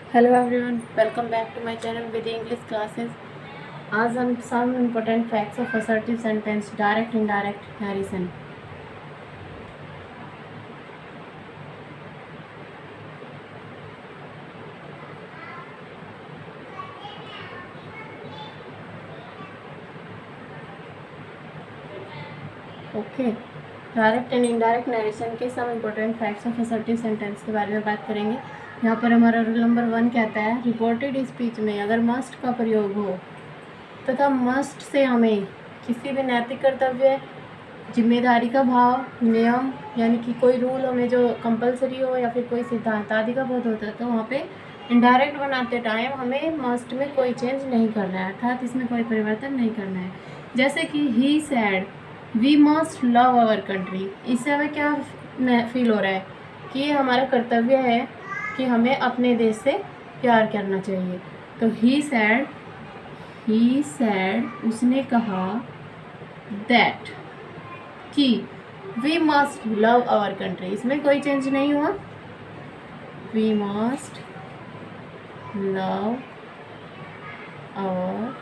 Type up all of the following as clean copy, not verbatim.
Hello everyone, welcome back to my channel with English classes. आज हम some important facts of assertive sentence, direct indirect narration. Okay, direct and indirect narration के some important facts of assertive sentence के बारे में बात करेंगे। यहाँ पर हमारा रूल नंबर 1 कहता है, रिपोर्टेड स्पीच में अगर मस्ट का प्रयोग हो तथा मस्ट से हमें किसी भी नैतिक कर्तव्य, जिम्मेदारी का भाव, नियम यानी कि कोई रूल हमें जो कंपलसरी हो या फिर कोई सिद्धांत आदि का बोध होता है, तो वहाँ पे इनडायरेक्ट बनाते टाइम हमें मस्ट में कोई चेंज नहीं करना है, अर्थात इसमें कोई परिवर्तन नहीं करना है। जैसे कि he said we must love our country, इससे हमें क्या फील हो रहा है कि ये हमारा कर्तव्य है कि हमें अपने देश से प्यार करना चाहिए। तो ही सैड उसने कहा दैट कि we must love our country, इसमें कोई चेंज नहीं हुआ। We must love our.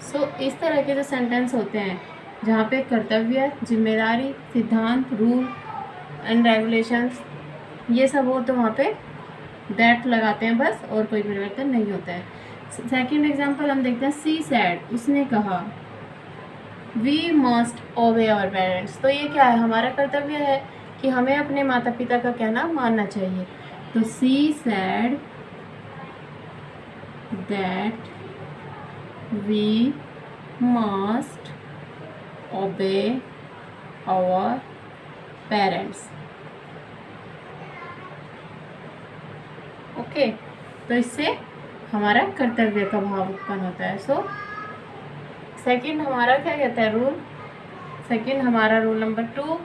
So इस तरह के जो सेंटेंस होते हैं जहाँ पे कर्तव्य, जिम्मेदारी, सिद्धांत, रूल एंड रेगुलेशंस ये सब हो तो वहाँ पे दैट लगाते हैं बस, और कोई परिवर्तन नहीं होता है। सेकेंड एग्जाम्पल हम देखते हैं, सी सैड उसने कहा we must obey our parents, तो ये क्या है, हमारा कर्तव्य है कि हमें अपने माता पिता का कहना मानना चाहिए। तो she said that we must obey our parents. Okay, तो इससे हमारा कर्तव्य का भाव उत्पन्न होता है। सो सेकंड हमारा क्या कहता है रूल, सेकंड हमारा रूल नंबर 2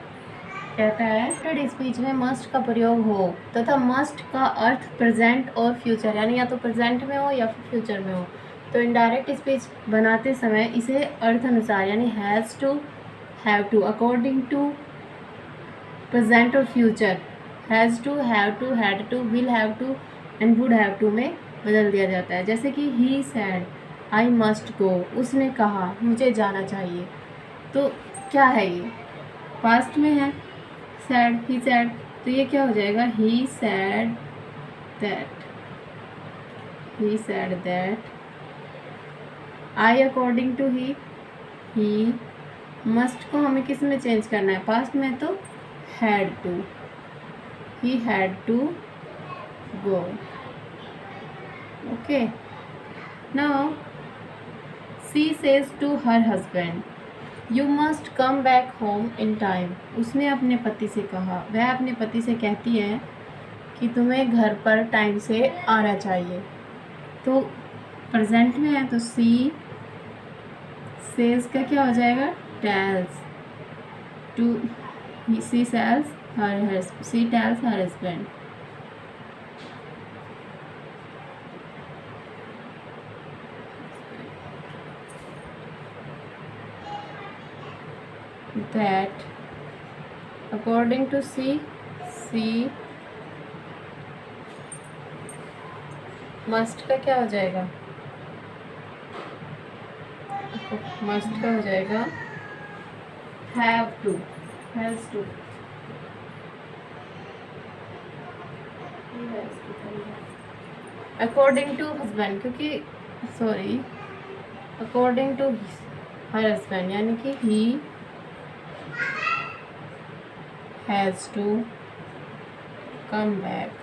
कहता है, रिपोर्टेड स्पीच में मस्ट का प्रयोग हो तथा मस्ट का अर्थ प्रेजेंट और फ्यूचर, यानी या तो प्रेजेंट में हो या फिर फ्यूचर में हो, तो इनडायरेक्ट स्पीच बनाते समय इसे अर्थ अनुसार यानी has to, have to, according to, present और future, has to, have to, had to, will have to and would have to में बदल दिया जाता है। जैसे कि he sad I must go, उसने कहा मुझे जाना चाहिए। तो क्या है ये, पास्ट में है, सैड, ही सैड, तो ये क्या हो जाएगा, he said that I according to he must को हमें किस में चेंज करना है, पास्ट में, तो had to, he had to go. Okay, now she says to her husband you must come back home in time, उसने अपने पति से कहा, वह अपने पति से कहती है कि तुम्हें घर पर टाइम से आना चाहिए। तो प्रेजेंट में है तो सी सेज का क्या हो जाएगा, tells to, she tells her husband. That according to C must का क्या हो जाएगा, मस्ट का हो जाएगा have to, has to, according to husband, क्योंकि sorry according to her husband यानी कि he has to come back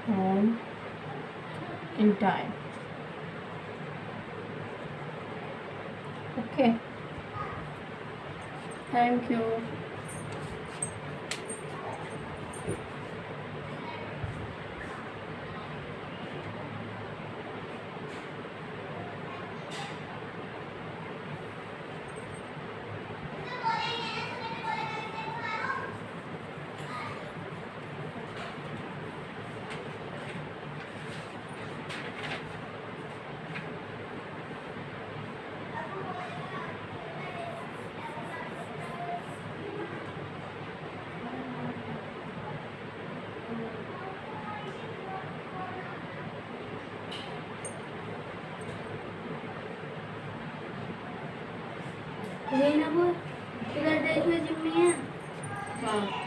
home in time. Okay, thank you. ये ना वो इधर देखो जिम्मी है। हाँ